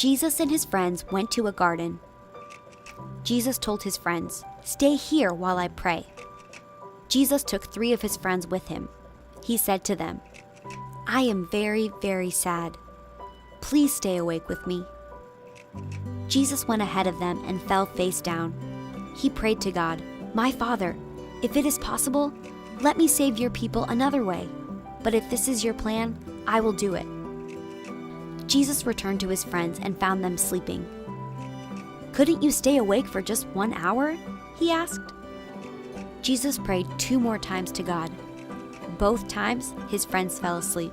Jesus and his friends went to a garden. Jesus told his friends, "Stay here while I pray." Jesus took 3 of his friends with him. He said to them, "I am very, very sad. Please stay awake with me." Jesus went ahead of them and fell face down. He prayed to God, "My Father, if it is possible, let me save your people another way. But if this is your plan, I will do it." Jesus returned to his friends and found them sleeping. "Couldn't you stay awake for just 1 hour?" he asked. Jesus prayed 2 more times to God. Both times, his friends fell asleep.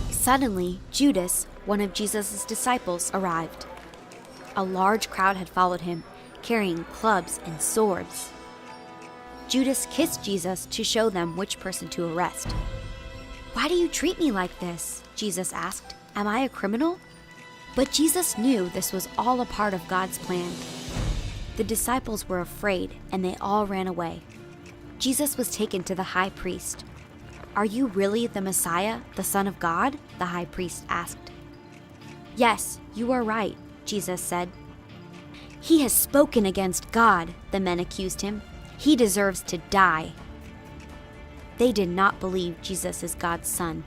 Suddenly, Judas, one of Jesus' disciples, arrived. A large crowd had followed him, carrying clubs and swords. Judas kissed Jesus to show them which person to arrest. "Why do you treat me like this?" Jesus asked. "Am I a criminal?" But Jesus knew this was all a part of God's plan. The disciples were afraid, and they all ran away. Jesus was taken to the high priest. "Are you really the Messiah, the Son of God?" the high priest asked. "Yes, you are right," Jesus said. "He has spoken against God," the men accused him. "He deserves to die." They did not believe Jesus is God's son.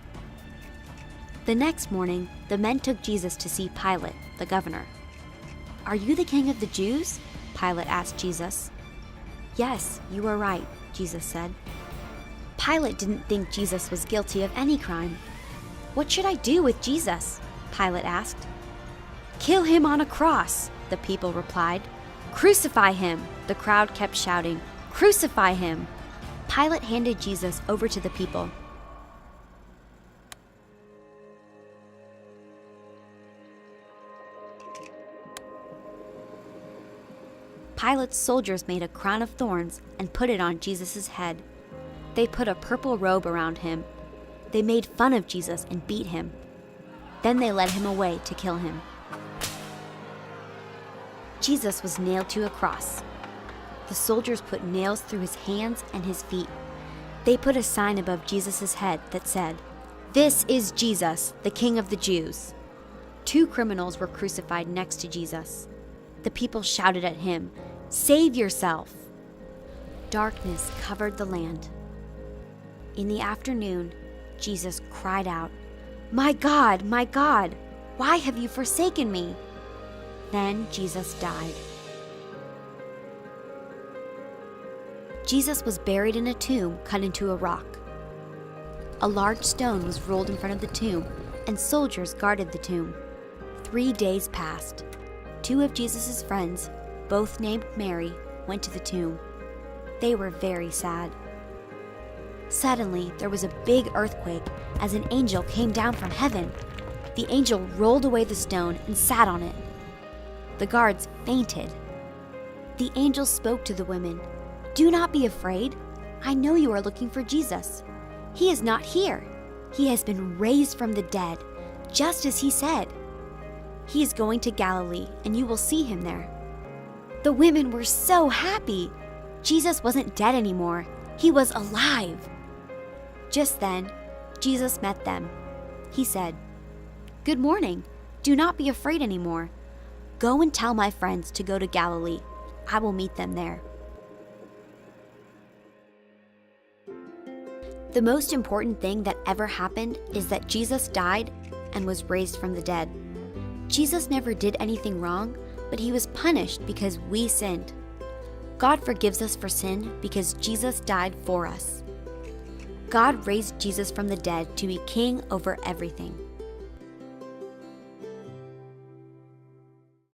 The next morning, the men took Jesus to see Pilate, the governor. "Are you the king of the Jews?" Pilate asked Jesus. "Yes, you are right," Jesus said. Pilate didn't think Jesus was guilty of any crime. "What should I do with Jesus?" Pilate asked. "Kill him on a cross," the people replied. "Crucify him," the crowd kept shouting. "Crucify him." Pilate handed Jesus over to the people. Pilate's soldiers made a crown of thorns and put it on Jesus' head. They put a purple robe around him. They made fun of Jesus and beat him. Then they led him away to kill him. Jesus was nailed to a cross. The soldiers put nails through his hands and his feet. They put a sign above Jesus' head that said, "This is Jesus, the King of the Jews." 2 criminals were crucified next to Jesus. The people shouted at him, "Save yourself!" Darkness covered the land. In the afternoon, Jesus cried out, my God, why have you forsaken me?" Then Jesus died. Jesus was buried in a tomb cut into a rock. A large stone was rolled in front of the tomb, and soldiers guarded the tomb. 3 days passed. 2 of Jesus' friends, both named Mary, went to the tomb. They were very sad. Suddenly, there was a big earthquake as an angel came down from heaven. The angel rolled away the stone and sat on it. The guards fainted. The angel spoke to the women, "Do not be afraid. I know you are looking for Jesus. He is not here. He has been raised from the dead, just as he said. He is going to Galilee, and you will see him there." The women were so happy. Jesus wasn't dead anymore. He was alive. Just then, Jesus met them. He said, "Good morning. Do not be afraid anymore. Go and tell my friends to go to Galilee. I will meet them there." The most important thing that ever happened is that Jesus died and was raised from the dead. Jesus never did anything wrong, but he was punished because we sinned. God forgives us for sin because Jesus died for us. God raised Jesus from the dead to be king over everything.